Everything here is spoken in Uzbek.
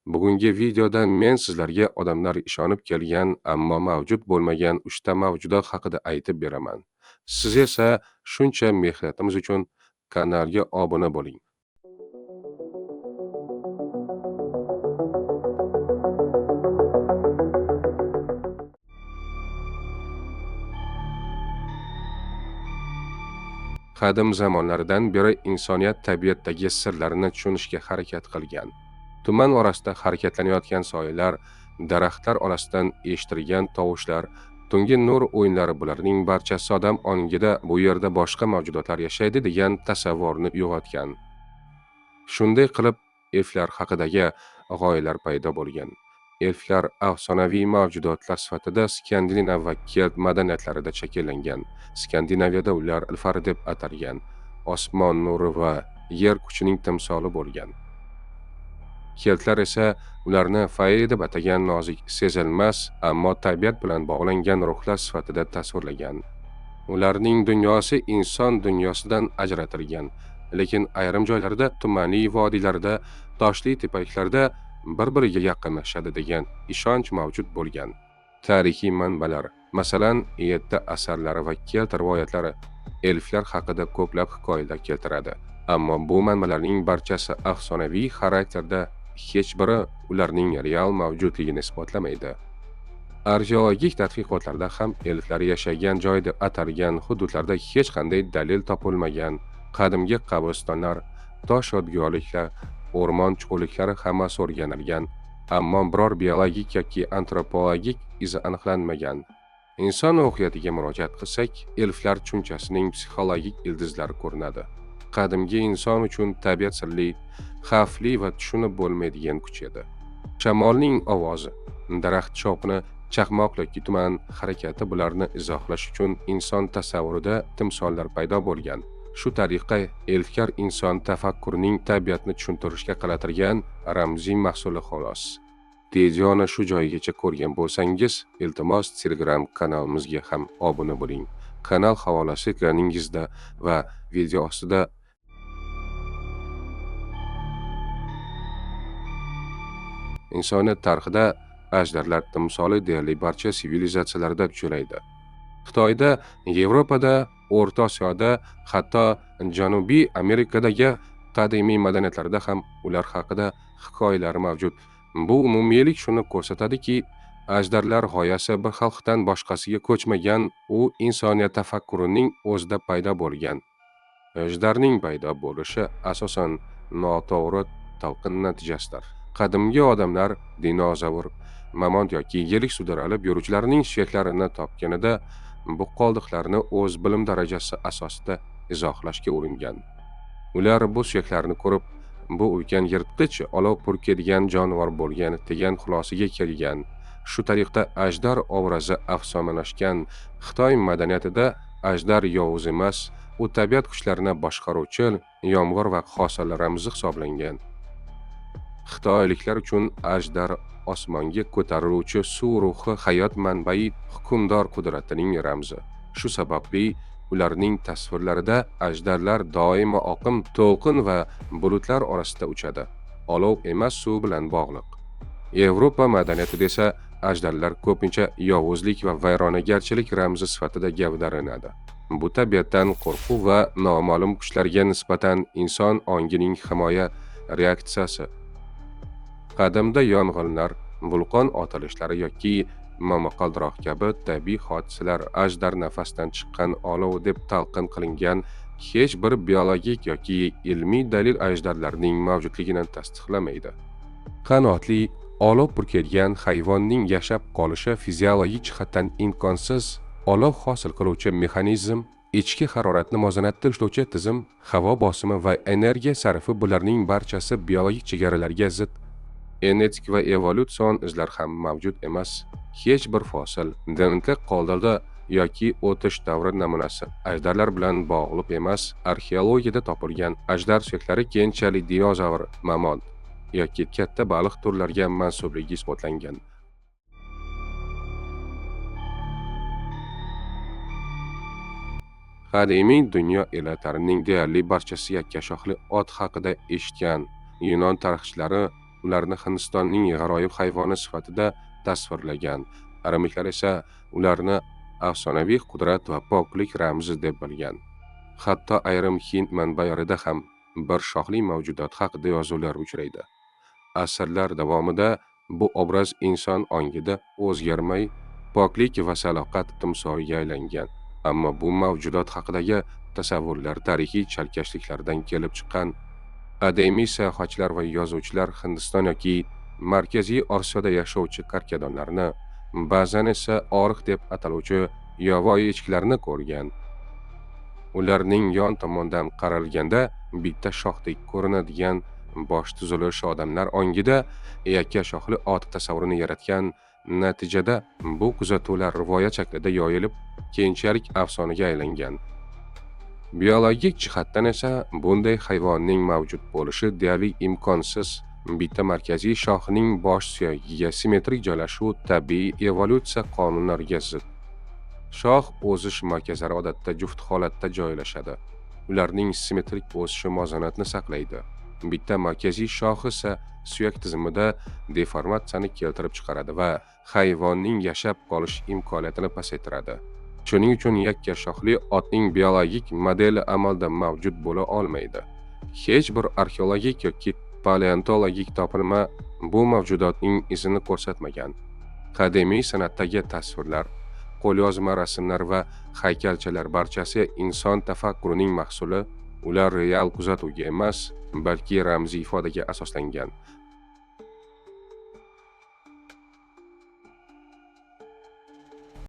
Bugungi videoda men sizlarga odamlar ishonib kelgan, ammo mavjud bo'lmagan 3 ta mavjudot haqida aytib beraman. Siz esa shuncha mehnatimiz uchun kanalga obuna bo'ling. Qadim zamonlardan beri insoniyat tabiatdagi sirlarini tushunishga harakat qilgan. Tuman orasida harakatlanayotgan soyalar, daraxtlar orasidan eshitilgan tovushlar, tungi nur o'yinlari bularning barchasi odam ongida bu yerda boshqa mavjudotlar yashaydi degan tasavvurni uyg'otgan. Shunday qilib, elflar haqidagi g'oyalar paydo bo'lgan. Elflar afsonaviy mavjudotlar sifatida Skandinav va Kelt madaniyatlarida shakllangan. Skandinaviyada ular ilfar deb atalgan, osmon nuri va yer kuchining timsoli bo'lgan. Keltlar esa ularni fae deb atagan nozik, sezilmas, ammo tabiat bilan bog'langan ruhlar sifatida tasvirlagan. Ularning dunyosi inson dunyosidan ajratilgan, lekin ayrim joylarda, tumanli vodiylarda, toshli tepaklarda bir-biriga yaqinlashadi degan ishonch mavjud bo'lgan. Tarixiy manbalar, masalan, Edda asarlari va Kelt rivoyatlari elflar haqida ko'plab hikoyalar keltiradi. Ammo bu manbalarning barchasi afsonaviy xarakterda, hech biri ularning real mavjudligini isbotlamaydi. Arxeologik tadqiqotlarda ham elflar yashagan joy deb atalgan hududlarda hech qanday dalil topilmagan. Qadimgi qabristonlar, tosh yodgorliklar, o'rmon chuqurliklari hammasi o'rganilgan, ammo biror biologik yoki antropologik izi aniqlanmagan. Inson ruhiyatiga murojaat qilsak, elflar tushunchasining psixologik ildizlari ko'rinadi. Qadimgi inson uchun tabiat sirli, xavfli va tushunib bo'lmaydigan kuch edi. Shamolning ovozi, daraxt shovqini, chaqmoq yoki tuman harakati bularni izohlash uchun inson tasavvurida timsollar paydo bo'lgan. Shu tariqa elflar inson tafakkurining tabiatni tushuntirishga qaratilgan ramziy mahsuli xolos. Videoni shu joyigacha ko'rgan bo'lsangiz, iltimos Telegram kanalimizga ham obuna bo'ling. Kanal havolasi ekraningizda va video ostida. Insoniyat tarixida ajdarlar timsoli deyarli barcha sivilizatsiyalarda uchraydi. Xitoyda, Yevropada, O'rta Osiyoda, hatto Janubiy Amerikadagi qadimiy madaniyatlarda ham ular haqida hikoyalar mavjud. Bu umumiylik shuni ko'rsatadiki, ajdarlar g'oyasi bir xalqdan boshqasiga ko'chmagan, u insoniyat tafakkurining o'zida paydo bo'lgan. Ajdarning paydo bo'lishi asosan noto'g'ri talqin natijasidir. Qadimgi odamlar dinozavr, mamont yoki yirik sudralib yuruvchilarning suyaklarini topganida bu qoldiqlarni o'z bilim darajasi asosida izohlashga uringan. Ular bu suyaklarni ko'rib, bu ulkan yirtqich olov purkadigan jonivor bo'lgan degan xulosaga kelgan. Shu tariqa ajdar obrazi afsonalashgan. Xitoy madaniyatida ajdar yovuz emas, u tabiat kuchlarini boshqaruvchi, yomg'ir va hosil ramzi hisoblangan. Xitoyliklar uchun ajdar osmonga ko'tariluvchi suv ruhi, hayot manbai, hukmdor qudratining ramzi. Shu sababli ularning tasvirlarida ajdarlar doimo oqim, to'lqin va bulutlar orasida uchadi. Olov emas, suv bilan bog'liq. Yevropa madaniyatida esa ajdarlar ko'pincha yovuzlik va vayronagarchilik ramzi sifatida gavdalanadi. Bu tabiatdan qo'rquv va noma'lum kuchlarga nisbatan inson ongining himoya reaksiyasi. Qadimda yong'inlar, vulqon otilishlari yoki momaqaldiroq kabi tabiiy hodisalar ajdar nafasdan chiqqan olov deb talqin qilingan, hech bir biologik yoki ilmiy dalil ajdarlarning mavjudligini tasdiqlamaydi. Qanotli, olov purkaydigan hayvonning yashab qolishi fiziologik jihatdan imkonsiz. Olov hosil qiluvchi mexanizm, ichki haroratni muvozanatda ishlovchi tizim, havo bosimi va energiya sarfi bularning barchasi biologik chegaralarga zid. Genetik va evolyutsion izlar ham mavjud emas. Hech bir fosil, DNK qoldirdi yoki o'tish davri namunasi ajdarlar bilan bog'liq emas. Arxeologiyada topilgan ajdar suyaklari keyinchalik dinozavr, mamont yoki katta baliq turlariga mansubligi isbotlangan. Qadimiy dunyo elatlarining deyarli barchasi yakkashoxli ot haqida eshitgan. Yunon tarixchilari ularni Hindistonning g'aroyib hayvoni sifatida tasvirlagan. Aramiklar esa ularni afsonaviy qudrat va poklik ramzi deb bilgan. Hatto ayrim Hind manbalarida ham bir shoxli mavjudot haqida yozuvlar uchraydi. Asrlar davomida bu obraz inson ongida o'zgarmay, poklik va sadoqat timsoliga aylangan. Ammo bu mavjudot haqidagi tasavvurlar tarixiy chalkashliklardan kelib chiqqan. Qadimiy sayohatchilar va yozuvchilar Hindiston yoki Markaziy Osiyoda yashovchi karkadonlarni, ba'zan esa oriq deb ataluvchi yovvoyi echkilarni ko'rgan. Ularning yon tomondan qaralganda bitta shoxdek ko'rinadigan bosh tuzilish odamlar ongida yakka shoxli ot tasavvurini yaratgan. Natijada bu kuzatuvlar rivoyat shaklida yoyilib, keyinchalik afsonaga aylangan. Biologik jihatdan esa bunday hayvonning mavjud bo'lishi deyarli imkonsiz. Bitta markaziy shoxning bosh suyagiga simmetrik joylashuv tabiiy evolyutsiya qonunlariga zid. Shox o'sish markazlari odatda juft holatda joylashadi. Ularning simmetrik o'sishi muvozanatni saqlaydi. Bitta markaziy shox esa suyak tizimida deformatsiyani keltirib chiqaradi va hayvonning yashab qolish imkoniyatini pasaytiradi. Shuning uchun yakka shoxli otning biologik modeli amalda mavjud bo'la olmaydi. Hech bir arxeologik yoki paleontologik topilma bu mavjudotning izini ko'rsatmagan. Qadimiy san'atdagi tasvirlar, qo'lyozma rasmlar va haykalchalar barchasi inson tafakkurining mahsuli. Ular real kuzatuvga emas, balki ramziy ifodaga asoslangan.